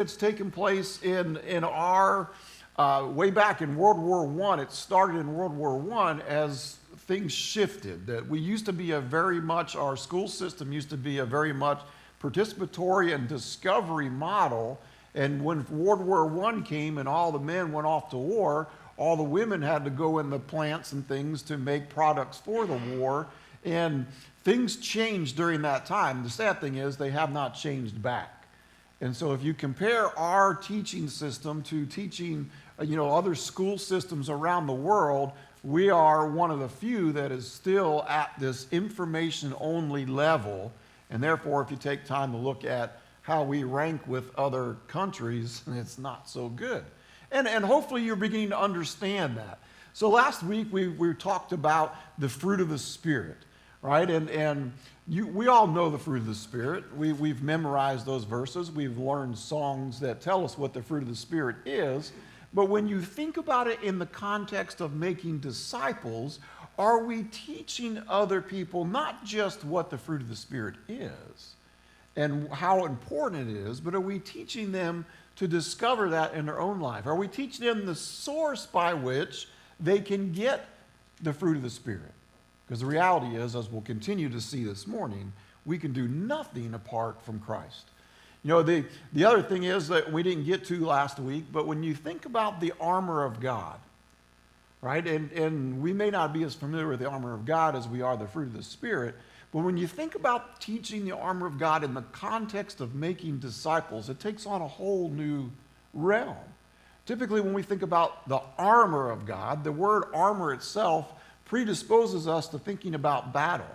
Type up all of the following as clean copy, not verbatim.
It's taken place in our way back in World War I. It started in World War I as things shifted. That we used to be our school system used to be a very much participatory and discovery model. And when World War I came and all the men went off to war, all the women had to go in the plants and things to make products for the war. And things changed during that time. The sad thing is they have not changed back. And so if you compare our teaching system to teaching, other school systems around the world, we are one of the few that is still at this information-only level. And therefore, if you take time to look at how we rank with other countries, it's not so good. And hopefully you're beginning to understand that. So last week we talked about the fruit of the Spirit, right? We all know the fruit of the Spirit. We've memorized those verses. We've learned songs that tell us what the fruit of the Spirit is. But when you think about it in the context of making disciples, are we teaching other people not just what the fruit of the Spirit is and how important it is, but are we teaching them to discover that in their own life? Are we teaching them the source by which they can get the fruit of the Spirit? Because the reality is, as we'll continue to see this morning, we can do nothing apart from Christ. The other thing is that we didn't get to last week, but when you think about the armor of God, right? And we may not be as familiar with the armor of God as we are the fruit of the Spirit, but when you think about teaching the armor of God in the context of making disciples, it takes on a whole new realm. Typically, when we think about the armor of God, the word armor itself predisposes us to thinking about battle.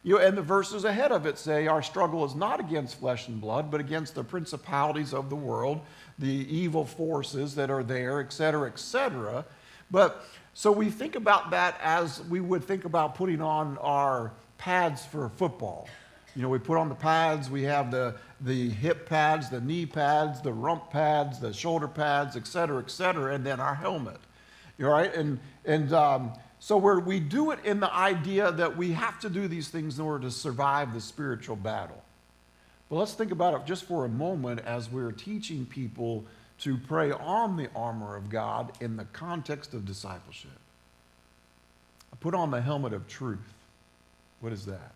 And the verses ahead of it say our struggle is not against flesh and blood, but against the principalities of the world, the evil forces that are there, et cetera, et cetera. But so we think about that as we would think about putting on our pads for football. We put on the pads, we have the hip pads, the knee pads, the rump pads, the shoulder pads, et cetera, and then our helmet. Right? So we do it in the idea that we have to do these things in order to survive the spiritual battle. But let's think about it just for a moment as we're teaching people to pray on the armor of God in the context of discipleship. Put on the helmet of truth. What is that?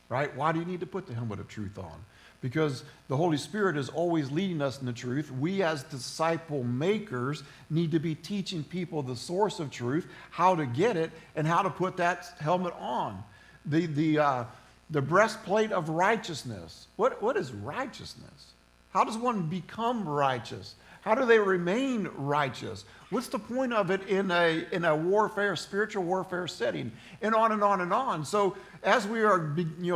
Right? Why do you need to put the helmet of truth on? Because the Holy Spirit is always leading us in the truth. We as disciple makers need to be teaching people the source of truth, how to get it, and how to put that helmet on. The breastplate of righteousness. What is righteousness? How does one become righteous? How do they remain righteous? What's the point of it in a warfare, spiritual warfare setting? And on and on and on. So as we are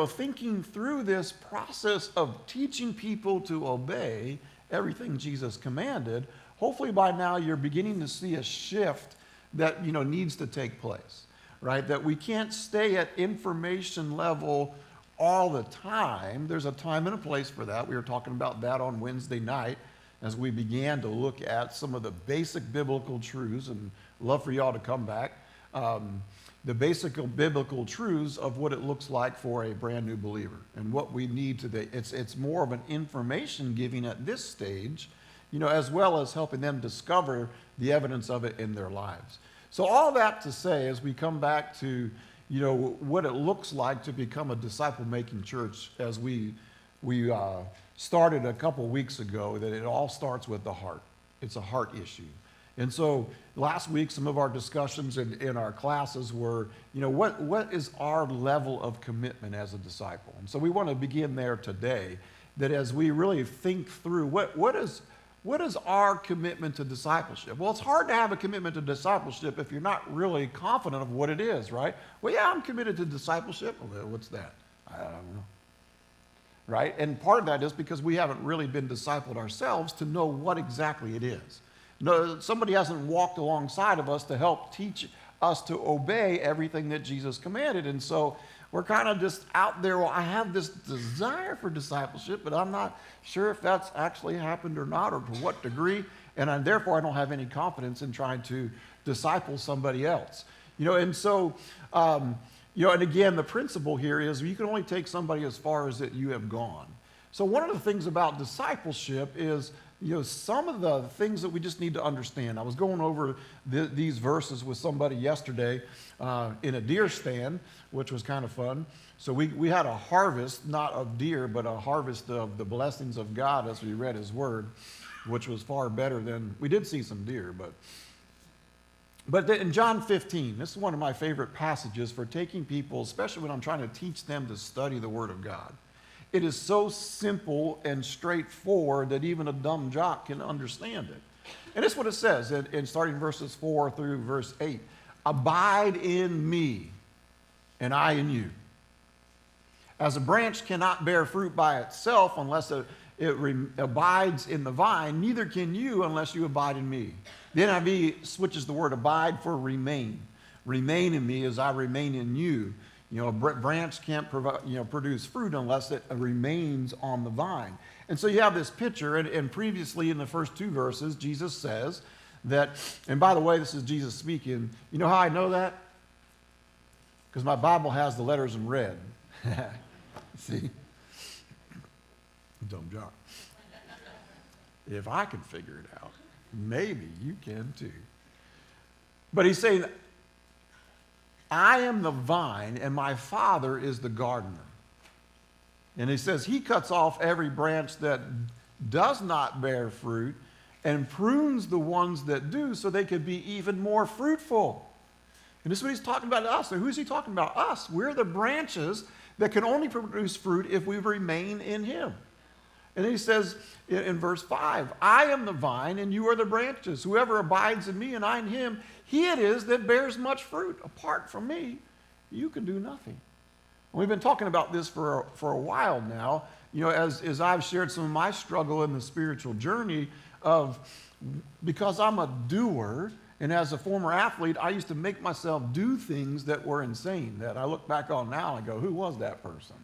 thinking through this process of teaching people to obey everything Jesus commanded, hopefully by now you're beginning to see a shift that needs to take place, right? That we can't stay at information level all the time. There's a time and a place for that. We were talking about that on Wednesday night as we began to look at some of the basic biblical truths, and love for y'all to come back, the basic biblical truths of what it looks like for a brand new believer and what we need to do. It's more of an information giving at this stage, as well as helping them discover the evidence of it in their lives. So all that to say, as we come back to, what it looks like to become a disciple-making church, as we started a couple weeks ago, that it all starts with the heart. It's a heart issue. And so last week, some of our discussions in our classes were, what is our level of commitment as a disciple? And so we want to begin there today, that as we really think through, what is our commitment to discipleship? Well, it's hard to have a commitment to discipleship if you're not really confident of what it is, right? Well, yeah, I'm committed to discipleship. Well, what's that? I don't know. Right? And part of that is because we haven't really been discipled ourselves to know what exactly it is. No, somebody hasn't walked alongside of us to help teach us to obey everything that Jesus commanded. And so we're kind of just out there. Well, I have this desire for discipleship, but I'm not sure if that's actually happened or not, or to what degree. And therefore, I don't have any confidence in trying to disciple somebody else. And so and again, the principle here is you can only take somebody as far as that you have gone. So one of the things about discipleship is, some of the things that we just need to understand. I was going over these verses with somebody yesterday in a deer stand, which was kind of fun. So we had a harvest, not of deer, but a harvest of the blessings of God as we read his word, which was far better than, we did see some deer, but in John 15, this is one of my favorite passages for taking people, especially when I'm trying to teach them to study the word of God. It is so simple and straightforward that even a dumb jock can understand it. And it's what it says in starting verses 4 through verse 8. Abide in me, and I in you. As a branch cannot bear fruit by itself unless it abides in the vine, neither can you unless you abide in me. The NIV switches the word abide for remain. Remain in me as I remain in you. A branch can't produce fruit unless it remains on the vine. And so you have this picture, and previously in the first two verses, Jesus says that, and by the way, this is Jesus speaking. You know how I know that? Because my Bible has the letters in red. See? Dumb jock. If I can figure it out, maybe you can too. But he's saying, I am the vine, and my Father is the gardener. And he says he cuts off every branch that does not bear fruit and prunes the ones that do so they could be even more fruitful. And this is what he's talking about to us. So who's he talking about? Us. We're the branches that can only produce fruit if we remain in him. And then he says in verse 5, I am the vine and you are the branches. Whoever abides in me and I in him, he it is that bears much fruit. Apart from me, you can do nothing. And we've been talking about this for a while now. As I've shared some of my struggle in the spiritual journey because I'm a doer, and as a former athlete, I used to make myself do things that were insane, that I look back on now and go, who was that person?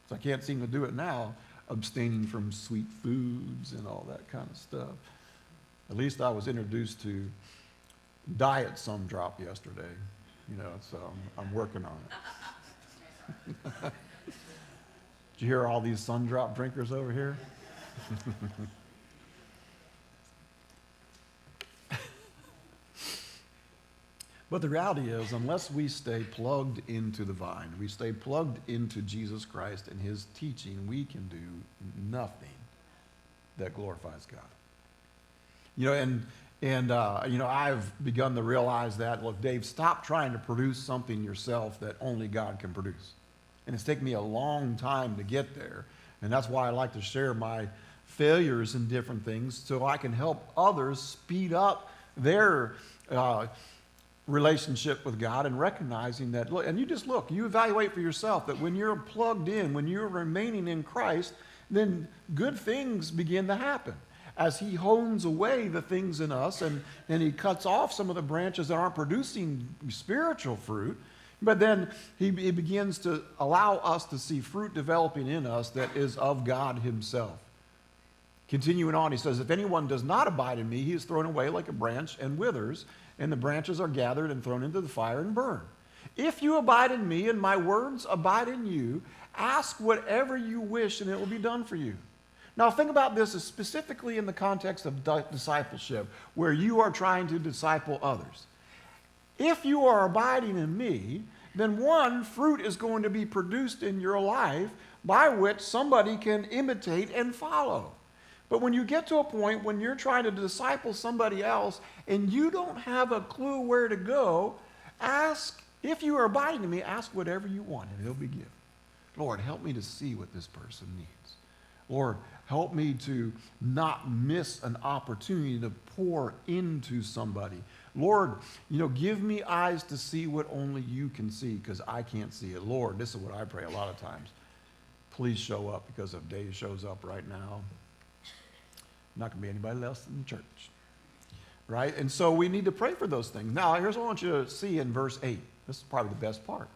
So I can't seem to do it now. Abstaining from sweet foods and all that kind of stuff. At least I was introduced to diet some drop yesterday, so I'm working on it. Did you hear all these sun drop drinkers over here? But the reality is, unless we stay plugged into the vine, we stay plugged into Jesus Christ and his teaching, we can do nothing that glorifies God. I've begun to realize that, look, Dave, stop trying to produce something yourself that only God can produce. And it's taken me a long time to get there. And that's why I like to share my failures in different things so I can help others speed up their relationship with God, and recognizing that, look, and you evaluate for yourself that when you're plugged in, when you're remaining in Christ, then good things begin to happen. As he hones away the things in us and he cuts off some of the branches that aren't producing spiritual fruit, but then he begins to allow us to see fruit developing in us that is of God himself. Continuing on, he says, if anyone does not abide in me, he is thrown away like a branch and withers, and the branches are gathered and thrown into the fire and burned. If you abide in me and my words abide in you, ask whatever you wish and it will be done for you. Now think about this specifically in the context of discipleship, where you are trying to disciple others. If you are abiding in me, then one, fruit is going to be produced in your life by which somebody can imitate and follow. But when you get to a point when you're trying to disciple somebody else and you don't have a clue where to go, if you are abiding in me, ask whatever you want and it'll be given. Lord, help me to see what this person needs. Lord, help me to not miss an opportunity to pour into somebody. Lord, give me eyes to see what only you can see, because I can't see it. Lord, this is what I pray a lot of times. Please show up, because if Dave shows up right now, not going to be anybody else in the church, right? And so we need to pray for those things. Now, here's what I want you to see in verse 8. This is probably the best part.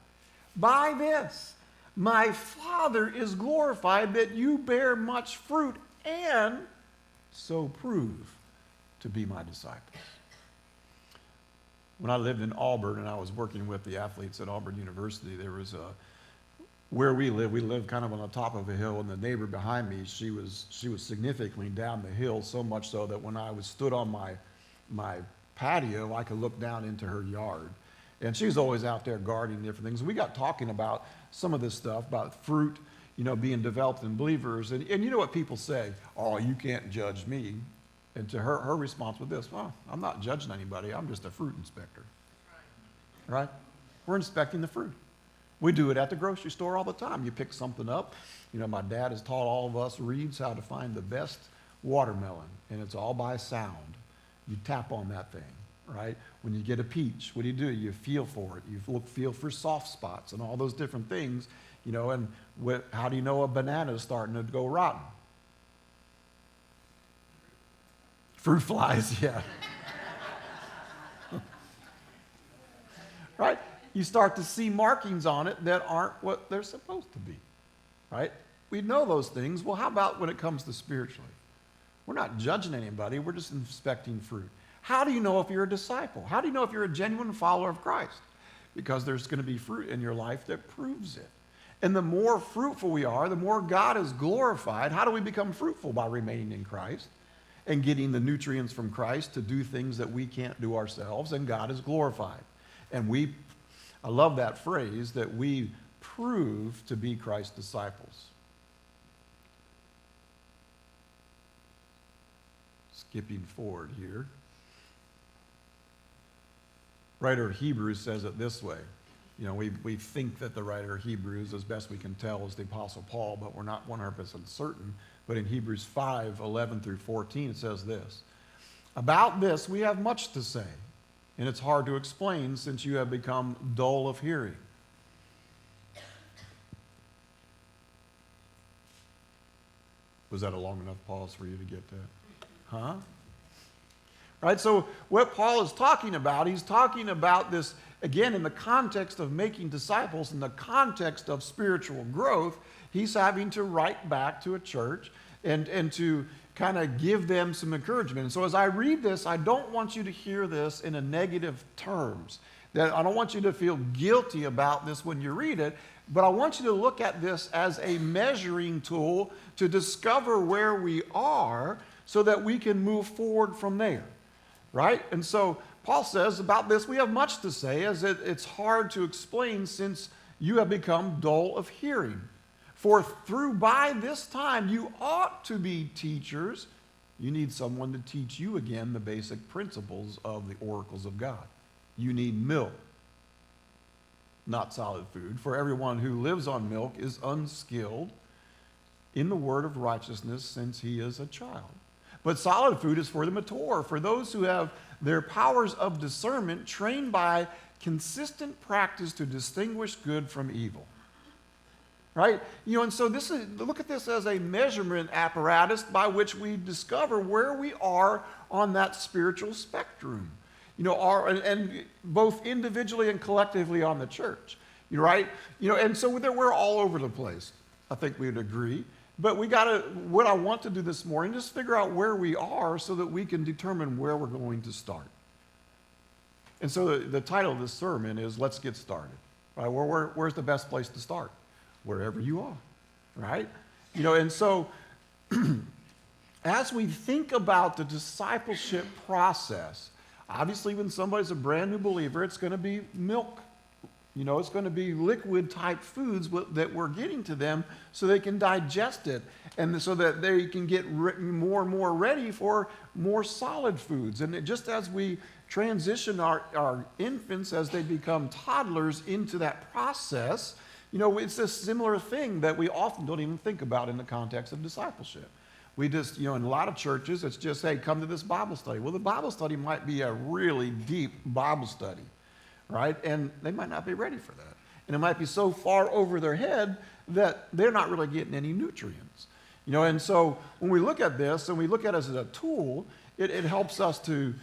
By this, my Father is glorified, that you bear much fruit and so prove to be my disciples. When I lived in Auburn and I was working with the athletes at Auburn University, there was where we live kind of on the top of a hill, and the neighbor behind me, she was significantly down the hill, so much so that when I was stood on my patio, I could look down into her yard. And she was always out there gardening different things. We got talking about some of this stuff, about fruit, being developed in believers. And you know what people say? Oh, you can't judge me. And to her response was this: well, I'm not judging anybody. I'm just a fruit inspector. Right? We're inspecting the fruit. We do it at the grocery store all the time. You pick something up. My dad has taught all of us Reeds how to find the best watermelon, and it's all by sound. You tap on that thing, right? When you get a peach, what do? You feel for it. You feel for soft spots and all those different things, and how do you know a banana is starting to go rotten? Fruit flies, yeah. Right? You start to see markings on it that aren't what they're supposed to be, right? We know those things. Well, how about when it comes to spiritually? We're not judging anybody. We're just inspecting fruit. How do you know if you're a disciple? How do you know if you're a genuine follower of Christ? Because there's going to be fruit in your life that proves it. And the more fruitful we are, the more God is glorified. How do we become fruitful? By remaining in Christ and getting the nutrients from Christ to do things that we can't do ourselves, and God is glorified. And I love that phrase, that we prove to be Christ's disciples. Skipping forward here. Writer of Hebrews says it this way. We think that the writer of Hebrews, as best we can tell, is the Apostle Paul, but we're not 100% certain. But in Hebrews 5:11 through 14, it says this: about this we have much to say, and it's hard to explain since you have become dull of hearing. Was that a long enough pause for you to get that? Huh? Right, so what Paul is talking about, he's talking about this, again, in the context of making disciples, in the context of spiritual growth. He's having to write back to a church and to kind of give them some encouragement. And so as I read this, I don't want you to hear this in a negative terms. That I don't want you to feel guilty about this when you read it, but I want you to look at this as a measuring tool to discover where we are so that we can move forward from there. Right? And so Paul says about this, we have much to say, as it's hard to explain since you have become dull of hearing. For by this time you ought to be teachers. You need someone to teach you again the basic principles of the oracles of God. You need milk, not solid food. For everyone who lives on milk is unskilled in the word of righteousness, since he is a child. But solid food is for the mature, for those who have their powers of discernment trained by consistent practice to distinguish good from evil. Right? And so look at this as a measurement apparatus by which we discover where we are on that spiritual spectrum. And both individually and collectively on the church. Right? And so we're all over the place. I think we would agree. But what I want to do this morning, just figure out where we are so that we can determine where we're going to start. And so the title of this sermon is Let's Get Started. Right? Where's the best place to start? Wherever you are, right? And so as we think about the discipleship process, obviously when somebody's a brand new believer, it's going to be milk. It's going to be liquid type foods that we're getting to them so they can digest it and so that they can get more and more ready for more solid foods. And just as we transition our infants as they become toddlers into that process, it's a similar thing that we often don't even think about in the context of discipleship. We just, in a lot of churches, it's just, hey, come to this Bible study. Well, the Bible study might be a really deep Bible study. Right? And they might not be ready for that. And it might be so far over their head that they're not really getting any nutrients. And so when we look at this and we look at it as a tool, it helps us to,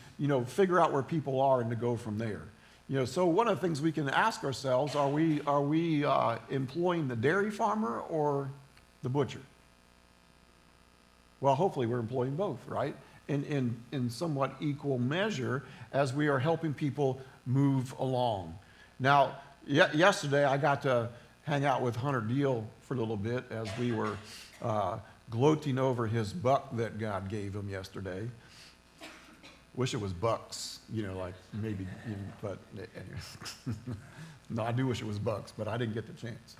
figure out where people are and to go from there. So one of the things we can ask ourselves, are we employing the dairy farmer or the butcher? Well, hopefully we're employing both, right? In somewhat equal measure as we are helping people move along. Now, yesterday I got to hang out with Hunter Deal for a little bit as we were gloating over his buck that God gave him yesterday. Wish it was bucks, like maybe, but anyway. No, I do wish it was bucks, but I didn't get the chance.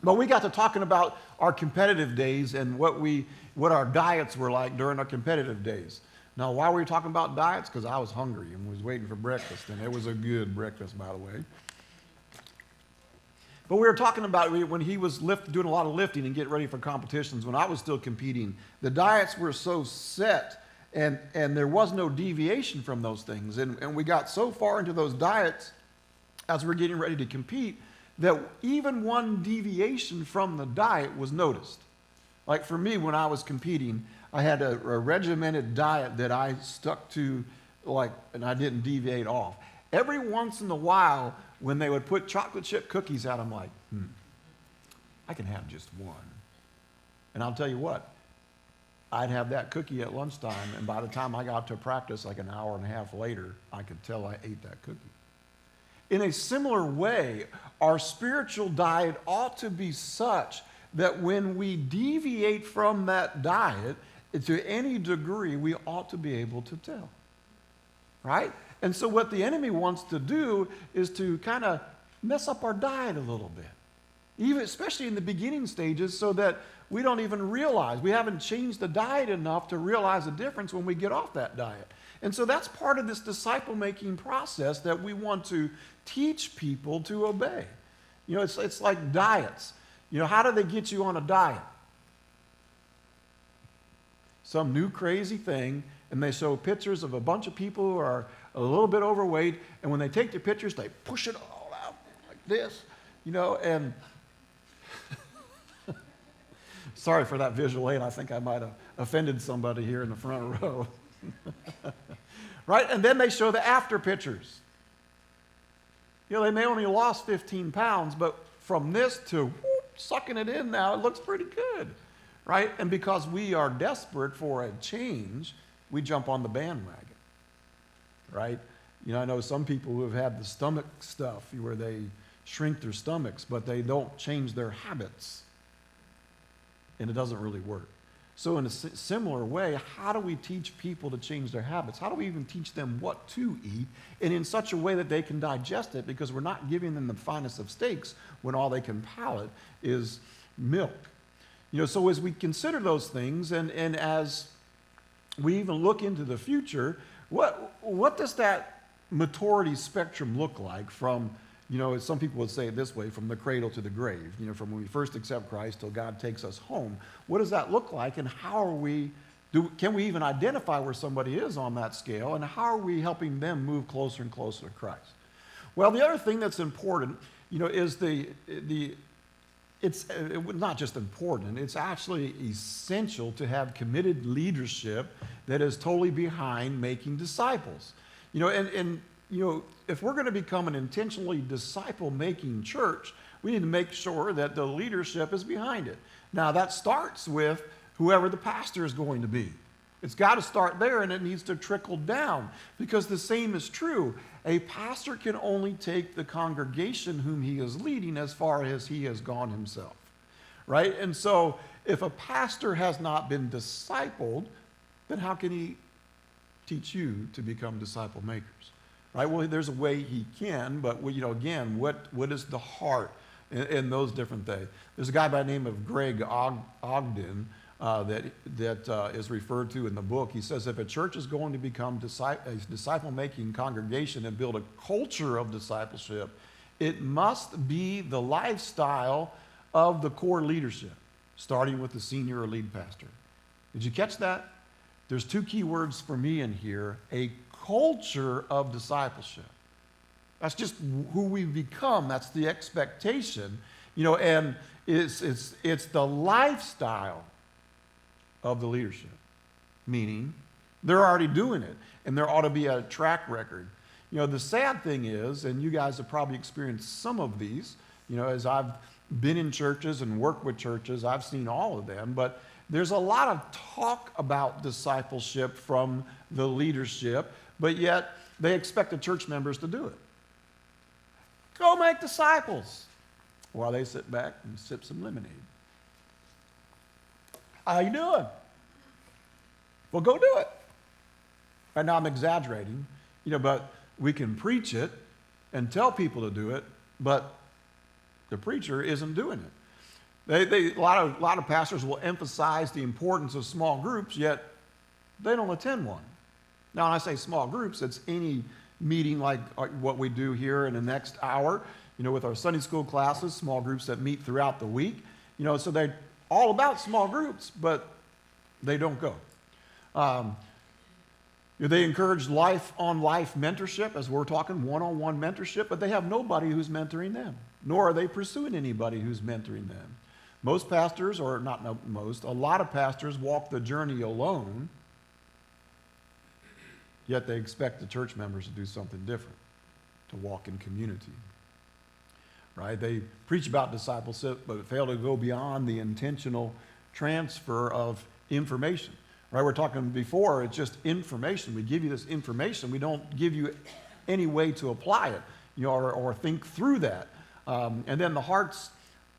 But we got to talking about our competitive days and what our diets were like during our competitive days. Now, why were we talking about diets? Because I was hungry and was waiting for breakfast, and it was a good breakfast, by the way. But we were talking about when he was doing a lot of lifting and getting ready for competitions, when I was still competing, the diets were so set, and there was no deviation from those things. And we got so far into those diets as we were getting ready to compete that even one deviation from the diet was noticed. Like for me, when I was competing, I had a regimented diet that I stuck to, and I didn't deviate off. Every once in a while, when they would put chocolate chip cookies out, I'm like, I can have just one. And I'll tell you what, I'd have that cookie at lunchtime, and by the time I got to practice, like an hour and a half later, I could tell I ate that cookie. In a similar way, our spiritual diet ought to be such that when we deviate from that diet to any degree, we ought to be able to tell, right? And so what the enemy wants to do is to kind of mess up our diet a little bit, especially in the beginning stages, so that we don't even realize. We haven't changed the diet enough to realize the difference when we get off that diet. And so that's part of this disciple-making process that we want to teach people to obey. It's like diets. How do they get you on a diet? Some new crazy thing, and they show pictures of a bunch of people who are a little bit overweight, and when they take the pictures, they push it all out like this, and sorry for that visual aid. I think I might have offended somebody here in the front row. Right? And then they show the after pictures. They may only lost 15 pounds, but from this to sucking it in now, it looks pretty good. Right? And because we are desperate for a change, we jump on the bandwagon. Right? I know some people who have had the stomach stuff where they shrink their stomachs, but they don't change their habits. And it doesn't really work. So in a similar way, how do we teach people to change their habits? How do we even teach them what to eat, and in such a way that they can digest it, because we're not giving them the finest of steaks when all they can palate is milk. So as we consider those things, and as we even look into the future, what does that maturity spectrum look like from, some people would say it this way, from the cradle to the grave, from when we first accept Christ till God takes us home? What does that look like, and can we even identify where somebody is on that scale, and how are we helping them move closer and closer to Christ? Well, the other thing that's important, is it's not just important, it's actually essential to have committed leadership that is totally behind making disciples. If we're going to become an intentionally disciple-making church, we need to make sure that the leadership is behind it. Now, that starts with whoever the pastor is going to be. It's got to start there, and it needs to trickle down, because the same is true. A pastor can only take the congregation whom he is leading as far as he has gone himself, right? And so if a pastor has not been discipled, then how can he teach you to become disciple makers? Right? Well, there's a way he can, but again, what is the heart in those different things? There's a guy by the name of Greg Ogden that is referred to in the book. He says if a church is going to become a disciple-making congregation and build a culture of discipleship, it must be the lifestyle of the core leadership, starting with the senior or lead pastor. Did you catch that? There's two key words for me in here: a culture of discipleship. That's just who we become. That's the expectation, and it's the lifestyle of the leadership. Meaning, they're already doing it, and there ought to be a track record. The sad thing is, and you guys have probably experienced some of these, as I've been in churches and worked with churches, I've seen all of them, but there's a lot of talk about discipleship from the leadership, but yet they expect the church members to do it. Go make disciples. while they sit back and sip some lemonade. How you doing? Well, go do it. Right now I'm exaggerating, but we can preach it and tell people to do it, but the preacher isn't doing it. A lot of pastors will emphasize the importance of small groups, yet they don't attend one. Now, when I say small groups, it's any meeting like what we do here in the next hour, with our Sunday school classes, small groups that meet throughout the week. So they're all about small groups, but they don't go. They encourage life-on-life mentorship, as we're talking one-on-one mentorship, but they have nobody who's mentoring them, nor are they pursuing anybody who's mentoring them. Most pastors, or not most, a lot of pastors walk the journey alone, yet they expect the church members to do something different, to walk in community. Right? They preach about discipleship, but fail to go beyond the intentional transfer of information. Right? We're talking before, it's just information. We give you this information. We don't give you any way to apply it, or think through that. And then the hearts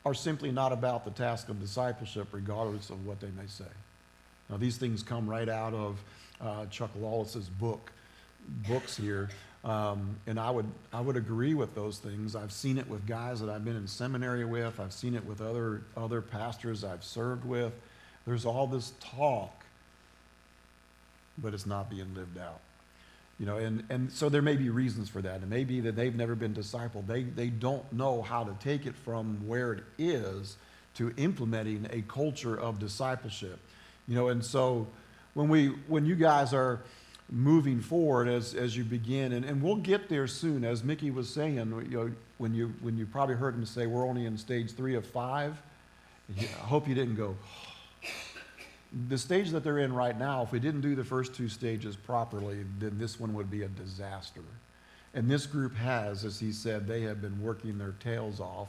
are simply not about the task of discipleship, regardless of what they may say. Now, these things come right out of Chuck Lawless's books here. And I would agree with those things. I've seen it with guys that I've been in seminary with. I've seen it with other pastors I've served with. There's all this talk, but it's not being lived out. And so there may be reasons for that. It may be that they've never been discipled. They don't know how to take it from where it is to implementing a culture of discipleship. And so when you guys are moving forward as you begin, and we'll get there soon, as Mickey was saying, when you probably heard him say we're only in stage 3 of 5, I hope you didn't go, the stage that they're in right now, if we didn't do the first 2 stages properly, then this one would be a disaster. And this group has, as he said, they have been working their tails off.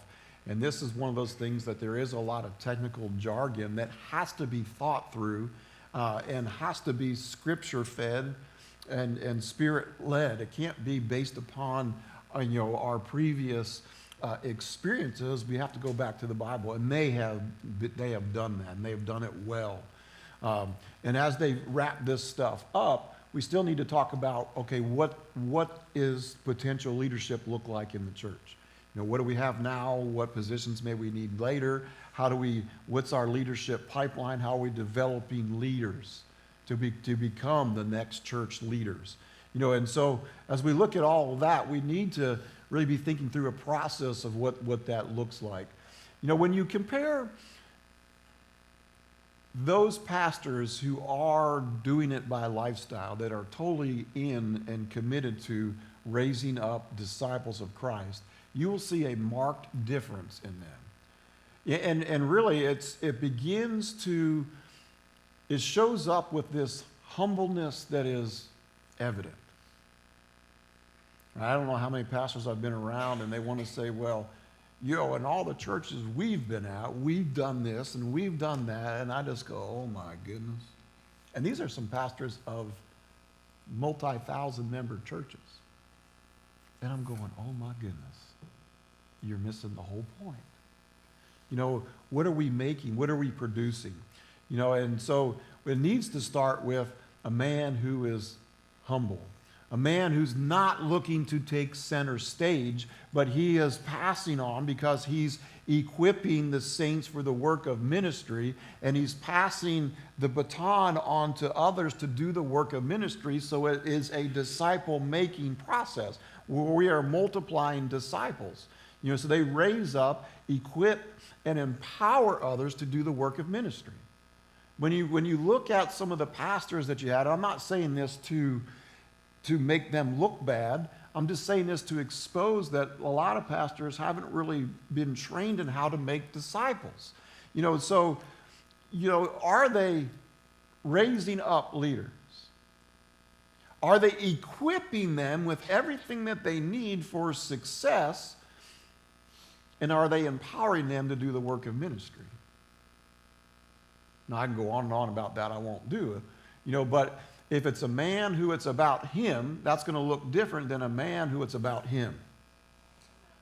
And this is one of those things that there is a lot of technical jargon that has to be thought through and has to be scripture-fed and spirit-led. It can't be based upon our previous experiences. We have to go back to the Bible, and they have done that, and they have done it well. And as they wrap this stuff up, we still need to talk about, okay, what is potential leadership look like in the church? What do we have now? What positions may we need later? What's our leadership pipeline? How are we developing leaders to become the next church leaders? And so as we look at all of that, we need to really be thinking through a process of what that looks like. When you compare those pastors who are doing it by lifestyle, that are totally in and committed to raising up disciples of Christ, you will see a marked difference in them. And really, it shows up with this humbleness that is evident. I don't know how many pastors I've been around, and they want to say, well, in all the churches we've been at, we've done this and we've done that, and I just go, oh my goodness. And these are some pastors of multi-thousand member churches. And I'm going, oh my goodness, you're missing the whole point. What are we making? What are we producing? And so it needs to start with a man who is humble. A man who's not looking to take center stage, but he is passing on because he's equipping the saints for the work of ministry, and he's passing the baton on to others to do the work of ministry. So it is a disciple-making process where we are multiplying disciples. So they raise up, equip, and empower others to do the work of ministry. When you look at some of the pastors that you had, I'm not saying this to make them look bad. I'm just saying this to expose that a lot of pastors haven't really been trained in how to make disciples. Are they raising up leaders? Are they equipping them with everything that they need for success? And are they empowering them to do the work of ministry? Now, I can go on and on about that. I won't do it. But if it's a man who it's about him, that's going to look different than a man who it's about him,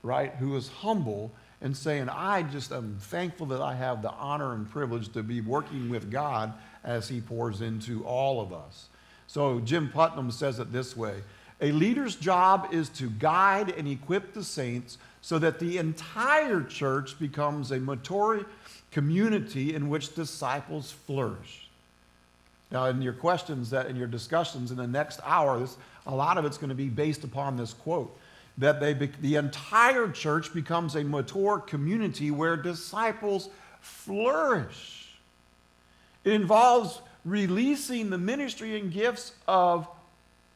right? Who is humble and saying, I just am thankful that I have the honor and privilege to be working with God as he pours into all of us. So Jim Putnam says it this way: a leader's job is to guide and equip the saints so that the entire church becomes a mature community in which disciples flourish. Now, in your questions, in your discussions in the next hour, a lot of it's going to be based upon this quote, that the entire church becomes a mature community where disciples flourish. It involves releasing the ministry and gifts of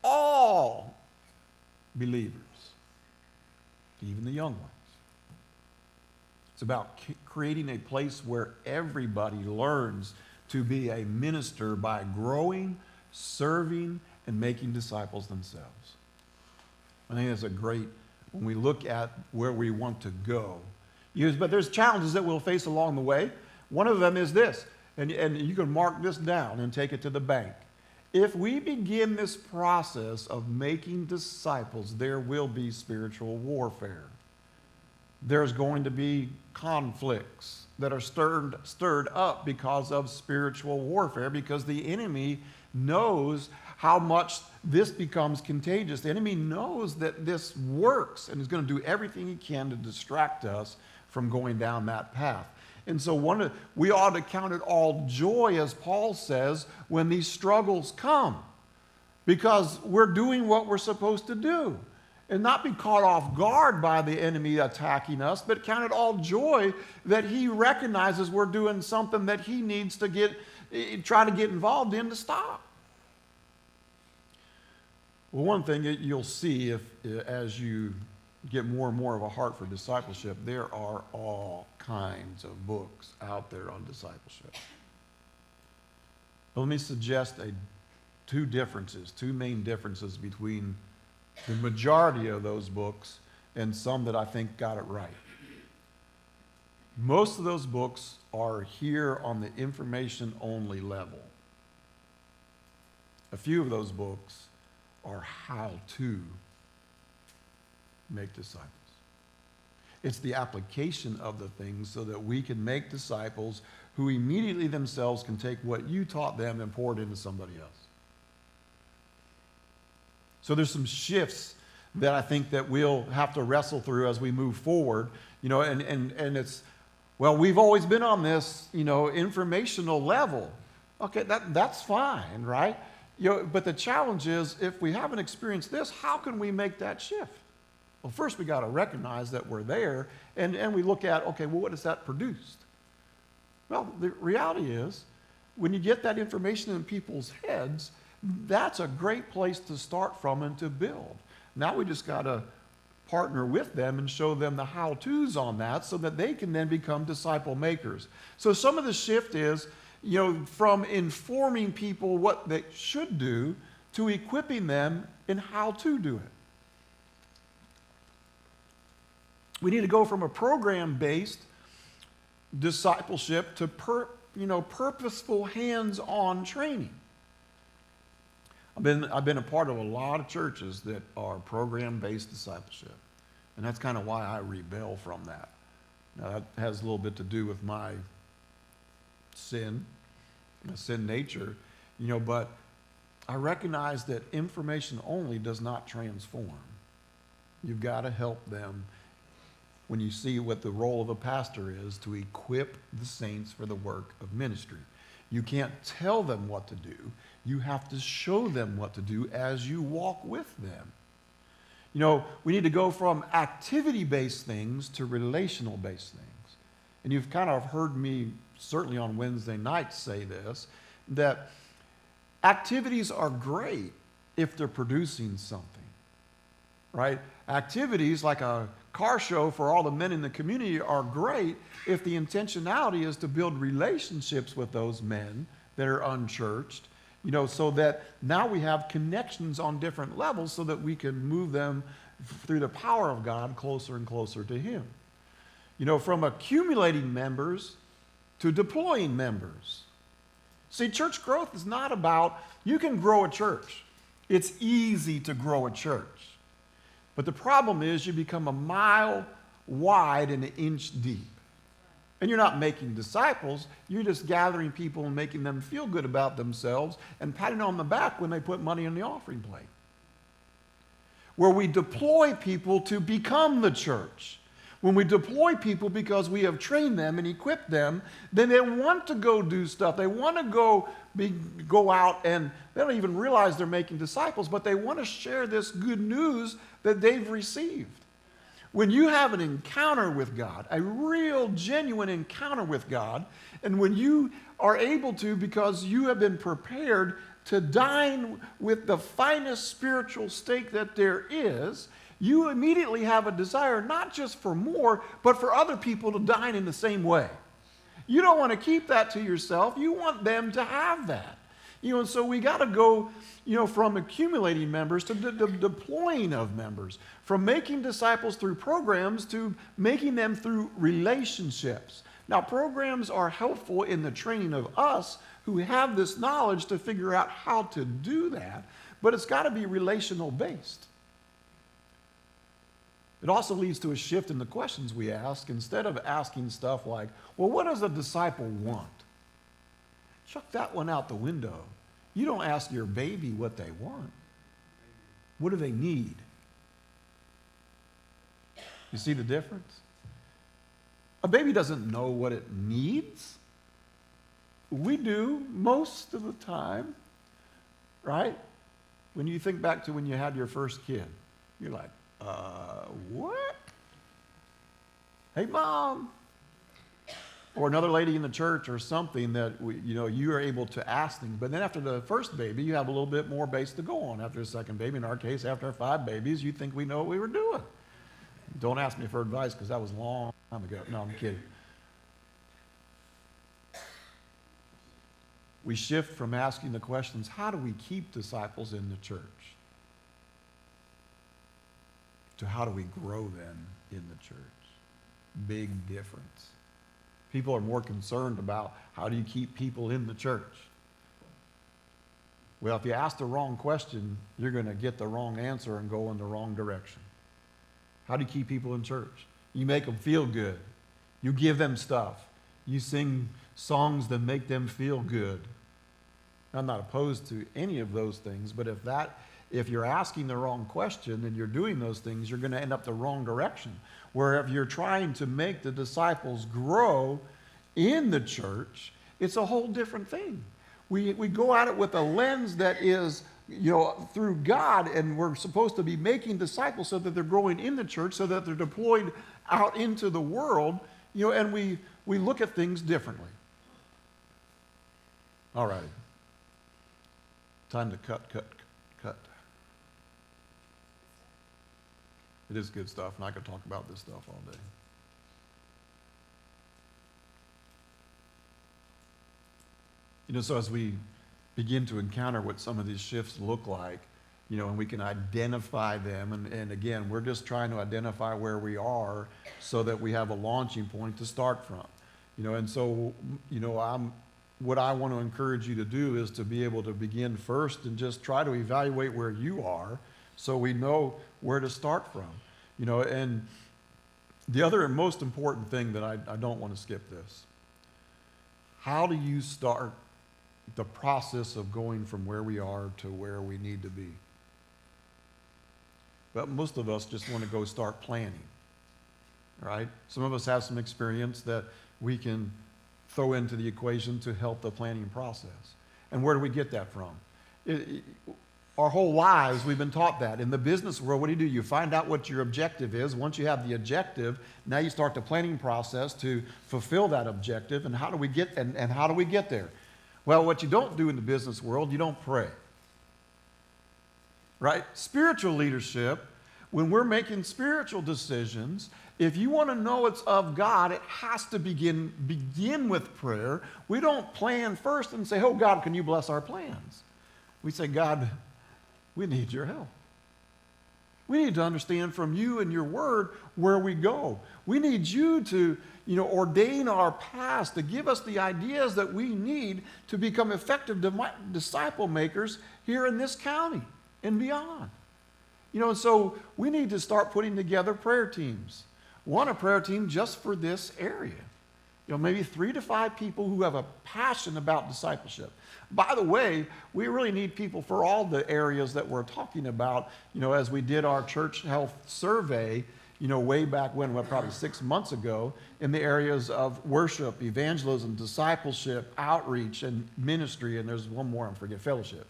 all believers, even the young ones. It's about creating a place where everybody learns to be a minister by growing, serving, and making disciples themselves. I think that's a great, when we look at where we want to go. But there's challenges that we'll face along the way. One of them is this, and you can mark this down and take it to the bank. If we begin this process of making disciples, there will be spiritual warfare. There's going to be conflicts that are stirred up because of spiritual warfare, because the enemy knows how much this becomes contagious. The enemy knows that this works and is going to do everything he can to distract us from going down that path. And so we ought to count it all joy, as Paul says, when these struggles come, because we're doing what we're supposed to do. And not be caught off guard by the enemy attacking us, but count it all joy that he recognizes we're doing something that he needs to try to get involved in to stop. Well, one thing that you'll see as you get more and more of a heart for discipleship, there are all kinds of books out there on discipleship. But let me suggest two main differences between the majority of those books and some that I think got it right. Most of those books are here on the information-only level. A few of those books are how to make disciples. It's the application of the things so that we can make disciples who immediately themselves can take what you taught them and pour it into somebody else. So there's some shifts that I think that we'll have to wrestle through as we move forward, and it's, well, we've always been on this, informational level. Okay, that's fine, right? But the challenge is, if we haven't experienced this, how can we make that shift? Well, first we got to recognize that we're there, and we look at, okay, well, what has that produced? Well, the reality is, when you get that information in people's heads, that's a great place to start from and to build. Now we just got to partner with them and show them the how-tos on that so that they can then become disciple makers. So some of the shift is, from informing people what they should do to equipping them in how to do it. We need to go from a program-based discipleship to purposeful hands-on training. I've been a part of a lot of churches that are program-based discipleship, and that's kind of why I rebel from that. Now, that has a little bit to do with my sin nature, but I recognize that information only does not transform. You've got to help them when you see what the role of a pastor is, to equip the saints for the work of ministry. You can't tell them what to do. You have to show them what to do as you walk with them. We need to go from activity-based things to relational-based things. And you've kind of heard me, certainly on Wednesday nights, say this, that activities are great if they're producing something, right? Activities like a car show for all the men in the community are great if the intentionality is to build relationships with those men that are unchurched, so that now we have connections on different levels so that we can move them through the power of God closer and closer to Him. From accumulating members to deploying members. See, church growth is not about, you can grow a church. It's easy to grow a church. But the problem is you become a mile wide and an inch deep. And you're not making disciples, you're just gathering people and making them feel good about themselves and patting on the back when they put money in the offering plate. Where we deploy people to become the church. When we deploy people because we have trained them and equipped them, then they want to go do stuff. They want to go out, and they don't even realize they're making disciples, but they want to share this good news that they've received. When you have an encounter with God, a real, genuine encounter with God, and when you are able to, because you have been prepared to dine with the finest spiritual steak that there is, you immediately have a desire not just for more, but for other people to dine in the same way. You don't want to keep that to yourself. You want them to have that. And so we got to go, from accumulating members to deploying of members, from making disciples through programs to making them through relationships. Now, programs are helpful in the training of us who have this knowledge to figure out how to do that, but it's got to be relational based. It also leads to a shift in the questions we ask. Instead of asking stuff like, well, what does a disciple want? Chuck that one out the window. You don't ask your baby what they want. What do they need? You see the difference? A baby doesn't know what it needs. We do most of the time, right? When you think back to when you had your first kid, you're like, what? Hey, Mom. Or another lady in the church or something that, you are able to ask things. But then after the first baby, you have a little bit more base to go on. After the second baby, in our case, after 5 babies, you think we know what we were doing. Don't ask me for advice because that was a long time ago. No, I'm kidding. We shift from asking the questions, how do we keep disciples in the church? To how do we grow them in the church? Big difference. People are more concerned about how do you keep people in the church. Well, if you ask the wrong question, you're going to get the wrong answer and go in the wrong direction. How do you keep people in church? You make them feel good. You give them stuff. You sing songs that make them feel good. I'm not opposed to any of those things, but if you're asking the wrong question and you're doing those things, you're going to end up the wrong direction. Where if you're trying to make the disciples grow in the church, it's a whole different thing. We go at it with a lens that is, through God, and we're supposed to be making disciples so that they're growing in the church, so that they're deployed out into the world, and we look at things differently. All right. Time to cut. It is good stuff, and I could talk about this stuff all day. So as we begin to encounter what some of these shifts look like, and we can identify them, and again, we're just trying to identify where we are so that we have a launching point to start from. And so, what I want to encourage you to do is to be able to begin first and just try to evaluate where you are so we know where to start from. And the other and most important thing that I don't want to skip this. How do you start the process of going from where we are to where we need to be? But most of us just want to go start planning, right? Some of us have some experience that we can throw into the equation to help the planning process. And where do we get that from? Our whole lives, we've been taught that. In the business world, what do? You find out what your objective is. Once you have the objective, now you start the planning process to fulfill that objective. And how do we get there? Well, what you don't do in the business world, you don't pray. Right? Spiritual leadership, when we're making spiritual decisions, if you want to know it's of God, it has to begin with prayer. We don't plan first and say, oh, God, can you bless our plans? We say, God, we need your help. We need to understand from you and your word where we go. We need you to, ordain our paths, to give us the ideas that we need to become effective disciple makers here in this county and beyond. And so we need to start putting together prayer teams. want a prayer team just for this area. Maybe 3 to 5 people who have a passion about discipleship. By the way, we really need people for all the areas that we're talking about. As we did our church health survey, way back when, probably 6 months ago, in the areas of worship, evangelism, discipleship, outreach, and ministry, and there's one more, fellowship.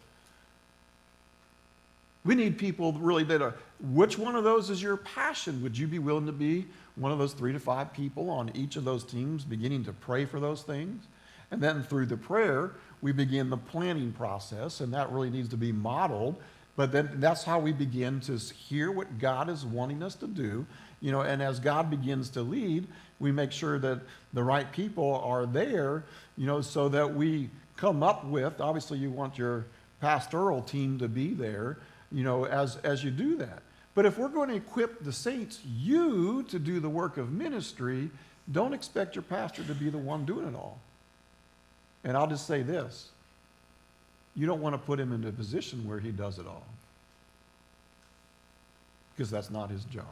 We need people really that are, which one of those is your passion? Would you be willing to be one of those 3 to 5 people on each of those teams beginning to pray for those things? And then through the prayer, we begin the planning process, and that really needs to be modeled. But then that's how we begin to hear what God is wanting us to do. And as God begins to lead, we make sure that the right people are there, so that we come up with, obviously you want your pastoral team to be there, as you do that. But if we're going to equip the saints, you to do the work of ministry, don't expect your pastor to be the one doing it all. And I'll just say this. You don't want to put him in a position where he does it all. Because that's not his job.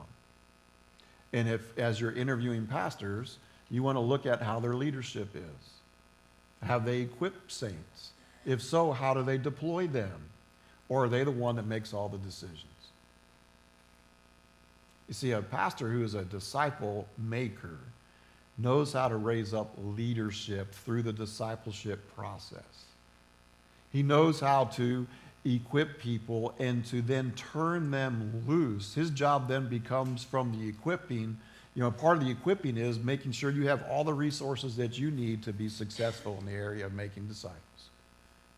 And if, as you're interviewing pastors, you want to look at how their leadership is. Have they equipped saints? If so, how do they deploy them? Or are they the one that makes all the decisions? You see, a pastor who is a disciple maker knows how to raise up leadership through the discipleship process. He knows how to equip people and to then turn them loose. His job then becomes from the equipping. Part of the equipping is making sure you have all the resources that you need to be successful in the area of making disciples.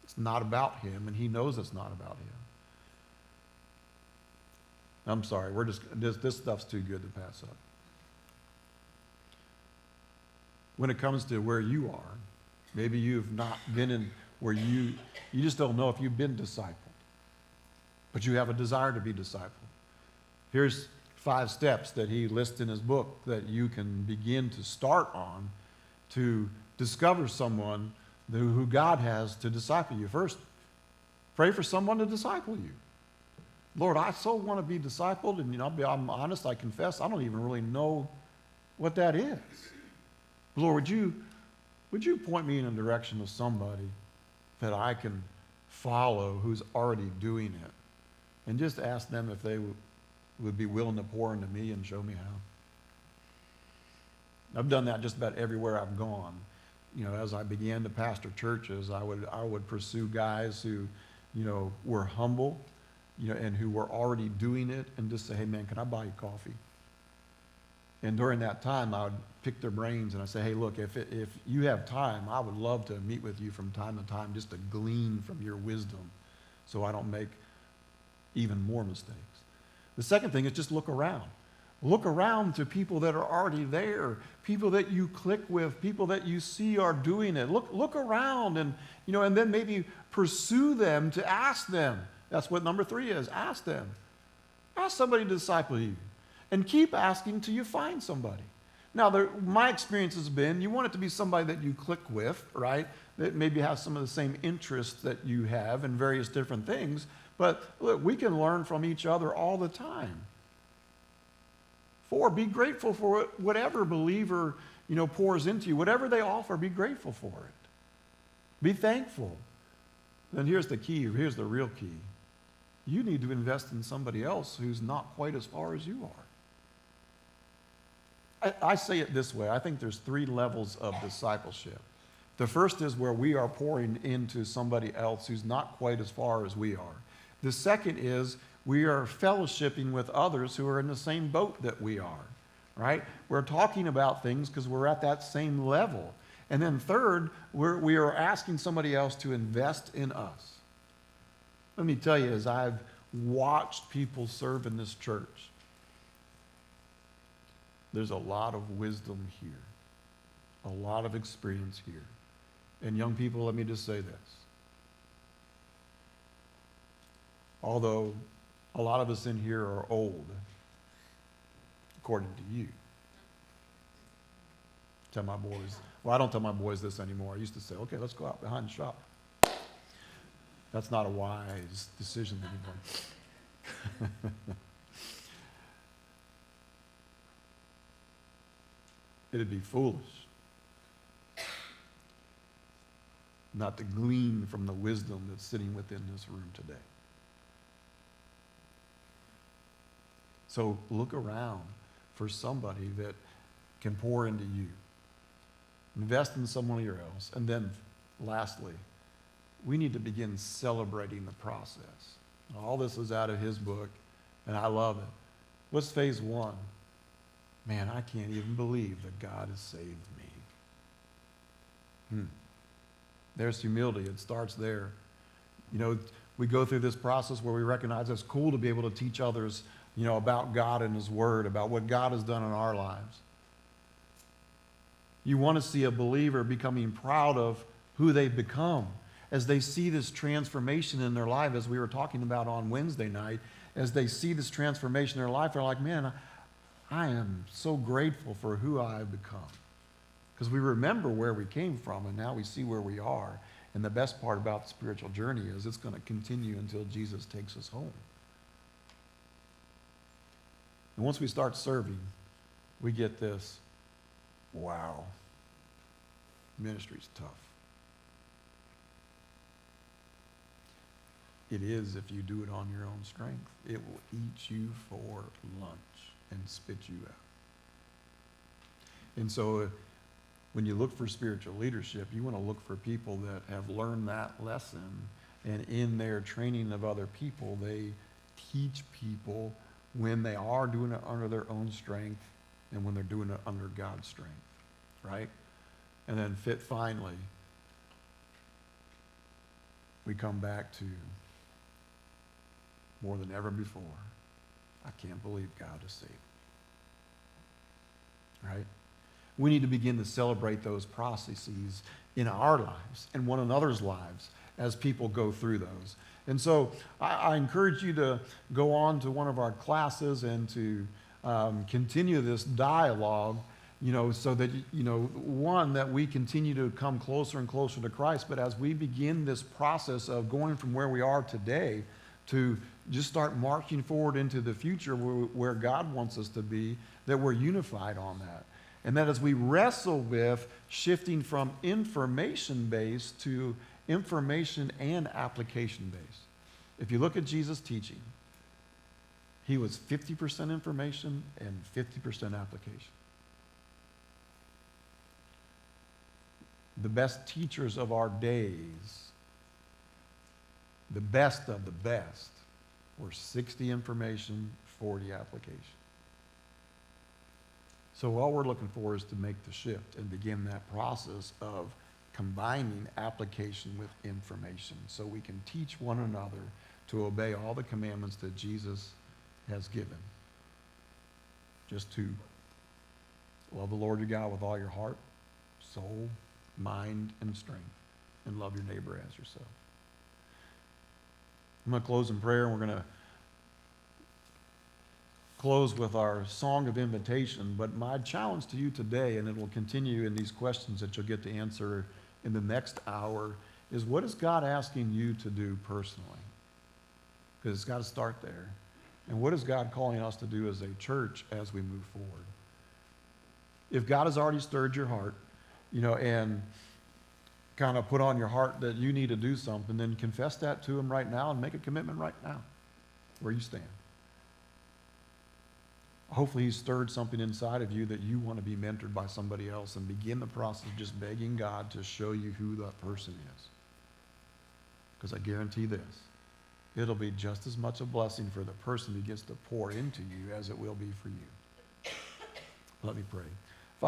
It's not about him, and he knows it's not about him. I'm sorry, this stuff's too good to pass up. When it comes to where you are, maybe you've not been in where you just don't know if you've been discipled, but you have a desire to be discipled. Here's 5 steps that he lists in his book that you can begin to start on to discover someone who God has to disciple you. First, pray for someone to disciple you. Lord, I so want to be discipled, and I'm honest, I confess, I don't even really know what that is. Lord, would you point me in the direction of somebody that I can follow who's already doing it? And just ask them if they would be willing to pour into me and show me how. I've done that just about everywhere I've gone. As I began to pastor churches, I would pursue guys who, were humble, and who were already doing it, and just say, hey man, can I buy you coffee? And during that time, I would pick their brains and I'd say, hey look, if you have time, I would love to meet with you from time to time just to glean from your wisdom so I don't make even more mistakes. The second thing is just look around. Look around to people that are already there, people that you click with, people that you see are doing it. Look around and then maybe pursue them to ask them. That's what number 3 is. Ask them. Ask somebody to disciple you. And keep asking till you find somebody. Now, my experience has been you want it to be somebody that you click with, right? That maybe has some of the same interests that you have in various different things. But look, we can learn from each other all the time. 4, be grateful for whatever believer, pours into you. Whatever they offer, be grateful for it. Be thankful. Then here's the key. Here's the real key. You need to invest in somebody else who's not quite as far as you are. I say it this way. I think there's 3 levels of discipleship. The first is where we are pouring into somebody else who's not quite as far as we are. The second is we are fellowshipping with others who are in the same boat that we are, right? We're talking about things because we're at that same level. And then third, we are asking somebody else to invest in us. Let me tell you, as I've watched people serve in this church, there's a lot of wisdom here, a lot of experience here. And young people, let me just say this. Although a lot of us in here are old, according to you. Tell my boys, well, I don't tell my boys this anymore. I used to say, okay, let's go out behind the shop. That's not a wise decision anymore. It'd be foolish not to glean from the wisdom that's sitting within this room today. So look around for somebody that can pour into you. Invest in someone else. And then lastly, we need to begin celebrating the process. All this is out of his book, and I love it. What's phase one? Man, I can't even believe that God has saved me. There's humility. It starts there. You know, we go through this process where we recognize it's cool to be able to teach others, you know, about God and his word, about what God has done in our lives. You want to see a believer becoming proud of who they've become as they see this transformation in their life, as we were talking about on Wednesday night. As they see this transformation in their life, they're like, man, I am so grateful for who I've become. Because we remember where we came from, and now we see where we are. And the best part about the spiritual journey is it's going to continue until Jesus takes us home. And once we start serving, we get this, wow, ministry's tough. It is if you do it on your own strength. It will eat you for lunch and spit you out. And so when you look for spiritual leadership, you want to look for people that have learned that lesson, and in their training of other people, they teach people when they are doing it under their own strength and when they're doing it under God's strength, right? And then finally, we come back to more than ever before, I can't believe God has saved me, right? We need to begin to celebrate those processes in our lives and one another's lives as people go through those. And so I encourage you to go on to one of our classes and to continue this dialogue, you know, so that, you know, one, that we continue to come closer and closer to Christ, but as we begin this process of going from where we are today to just start marching forward into the future where God wants us to be, that we're unified on that. And that as we wrestle with shifting from information-based to information and application-based. If you look at Jesus' teaching, he was 50% information and 50% application. The best teachers of our days, the best of the best, were 60 information, 40 application. So all we're looking for is to make the shift and begin that process of combining application with information so we can teach one another to obey all the commandments that Jesus has given. Just to love the Lord your God with all your heart, soul, mind, and strength, and love your neighbor as yourself. I'm going to close in prayer, and we're going to close with our song of invitation. But my challenge to you today, and it will continue in these questions that you'll get to answer in the next hour, is what is God asking you to do personally? Because it's got to start there. And what is God calling us to do as a church as we move forward? If God has already stirred your heart, you know, and kind of put on your heart that you need to do something, then confess that to him right now and make a commitment right now where you stand. Hopefully he's stirred something inside of you that you want to be mentored by somebody else, and begin the process of just begging God to show you who that person is. Because I guarantee this, it'll be just as much a blessing for the person who gets to pour into you as it will be for you. Let me pray.